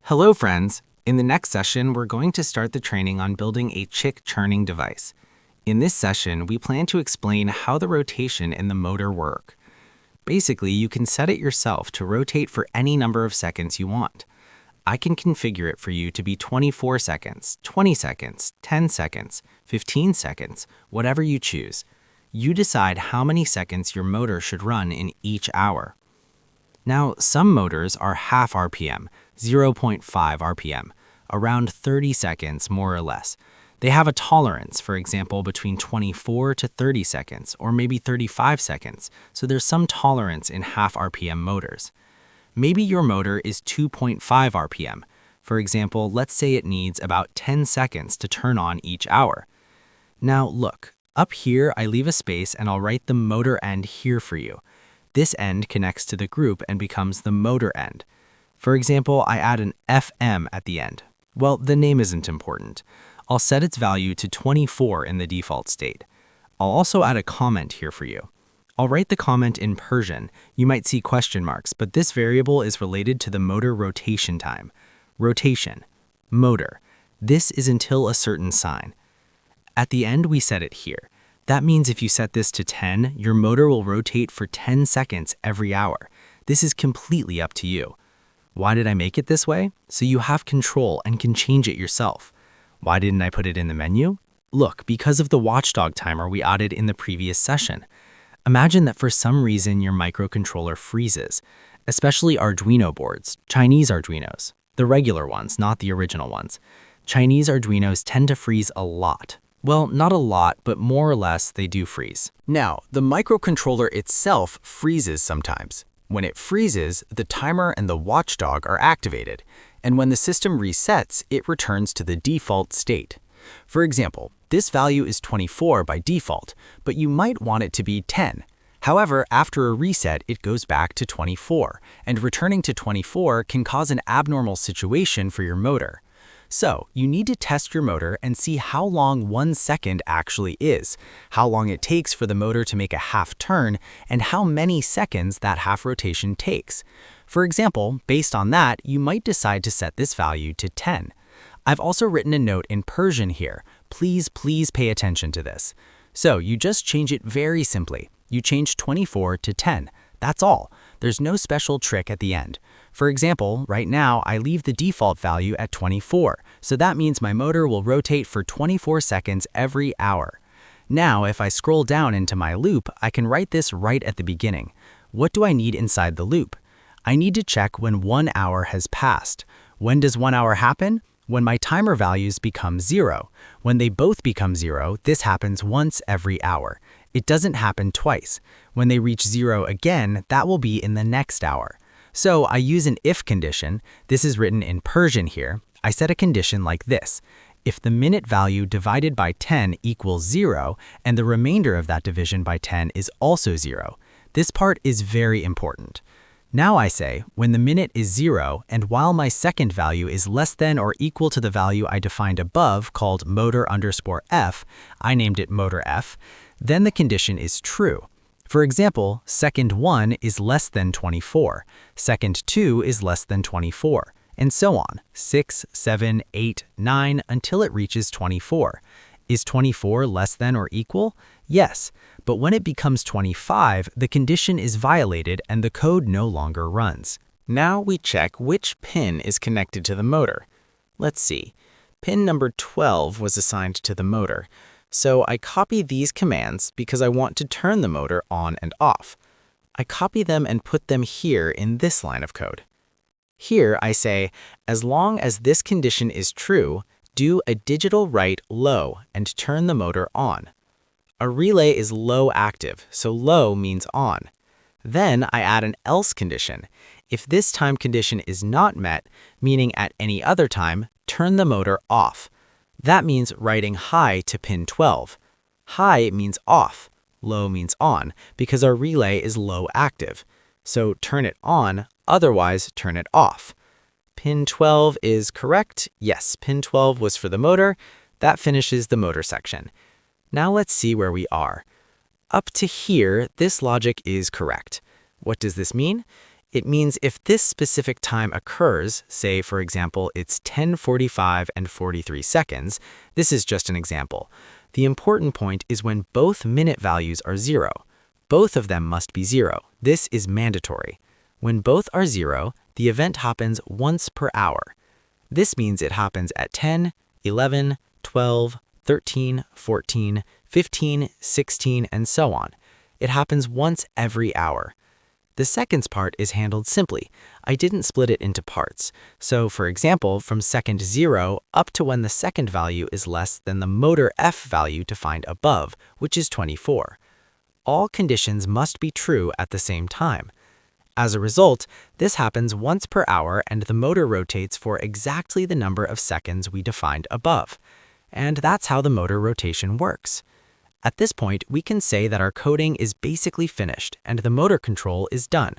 Hello, friends. In the next session, we're going to start the training on building a chick churning device. In this session, we plan to explain how the rotation and the motor work. Basically, you can set it yourself to rotate for any number of seconds you want. I can configure it for you to be 24 seconds, 20 seconds, 10 seconds, 15 seconds, whatever you choose. You decide how many seconds your motor should run in each hour. Now, some motors are half RPM, 0.5 RPM, around 30 seconds more or less. They have a tolerance, for example, between 24 to 30 seconds, or maybe 35 seconds, so there's some tolerance in half RPM motors. Maybe your motor is 2.5 RPM. For example, let's say it needs about 10 seconds to turn on each hour. Now look, up here I leave a space and I'll write the motor end here for you. This end connects to the group and becomes the motor end. For example, I add an FM at the end. Well, the name isn't important. I'll set its value to 24 in the default state. I'll also add a comment here for you. I'll write the comment in Persian. You might see question marks, but this variable is related to the motor rotation time. Rotation, motor. This is until a certain sign. At the end, we set it here. That means if you set this to 10, your motor will rotate for 10 seconds every hour. This is completely up to you. Why did I make it this way? So you have control and can change it yourself. Why didn't I put it in the menu? Look, because of the Watchdog timer we added in the previous session. Imagine that for some reason your microcontroller freezes, especially Arduino boards, Chinese Arduinos, the regular ones, not the original ones. Chinese Arduinos tend to freeze a lot. Well, not a lot, but more or less they do freeze. Now, the microcontroller itself freezes sometimes. When it freezes, the timer and the watchdog are activated, and when the system resets, it returns to the default state. For example, this value is 24 by default, but you might want it to be 10. However, after a reset, it goes back to 24, and returning to 24 can cause an abnormal situation for your motor. So, you need to test your motor and see how long 1 second actually is, how long it takes for the motor to make a half turn, and how many seconds that half rotation takes. For example, based on that, you might decide to set this value to 10. I've also written a note in Persian here. Please pay attention to this. So, you just change it very simply. You change 24 to 10. That's all. There's no special trick at the end. For example, right now I leave the default value at 24, so that means my motor will rotate for 24 seconds every hour. Now, if I scroll down into my loop, I can write this right at the beginning. What do I need inside the loop? I need to check when 1 hour has passed. When does 1 hour happen? When my timer values become 0. When they both become 0, this happens once every hour. It doesn't happen twice. When they reach 0 again, that will be in the next hour. So I use an if condition. This is written in Persian here. I set a condition like this. If the minute value divided by 10 equals 0, and the remainder of that division by 10 is also 0. This part is very important. Now I say, when the minute is 0, and while my second value is less than or equal to the value I defined above called motor_f, I named it motor f, then the condition is true. For example, second 1 is less than 24, second 2 is less than 24, and so on, 6, 7, 8, 9, until it reaches 24. Is 24 less than or equal? Yes, but when it becomes 25, the condition is violated and the code no longer runs. Now we check which pin is connected to the motor. Let's see. Pin number 12 was assigned to the motor. So I copy these commands because I want to turn the motor on and off. I copy them and put them here in this line of code. Here I say, as long as this condition is true, do a digital write low and turn the motor on. A relay is low active, so low means on. Then I add an else condition. If this time condition is not met, meaning at any other time, turn the motor off. That means writing high to pin 12. High means off, low means on, because our relay is low active. So turn it on, otherwise turn it off. Pin 12 is correct. Yes, pin 12 was for the motor. That finishes the motor section. Now let's see where we are. Up to here, this logic is correct. What does this mean? It means if this specific time occurs, say for example it's 10:45 and 43 seconds, this is just an example. The important point is when both minute values are 0. Both of them must be 0. This is mandatory. When both are 0, the event happens once per hour. This means it happens at 10, 11, 12, 13, 14, 15, 16, and so on. It happens once every hour. The seconds part is handled simply. I didn't split it into parts. So for example, from second 0 up to when the second value is less than the motor F value defined above, which is 24. All conditions must be true at the same time. As a result, this happens once per hour and the motor rotates for exactly the number of seconds we defined above. And that's how the motor rotation works. At this point, we can say that our coding is basically finished and the motor control is done.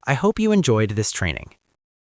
I hope you enjoyed this training.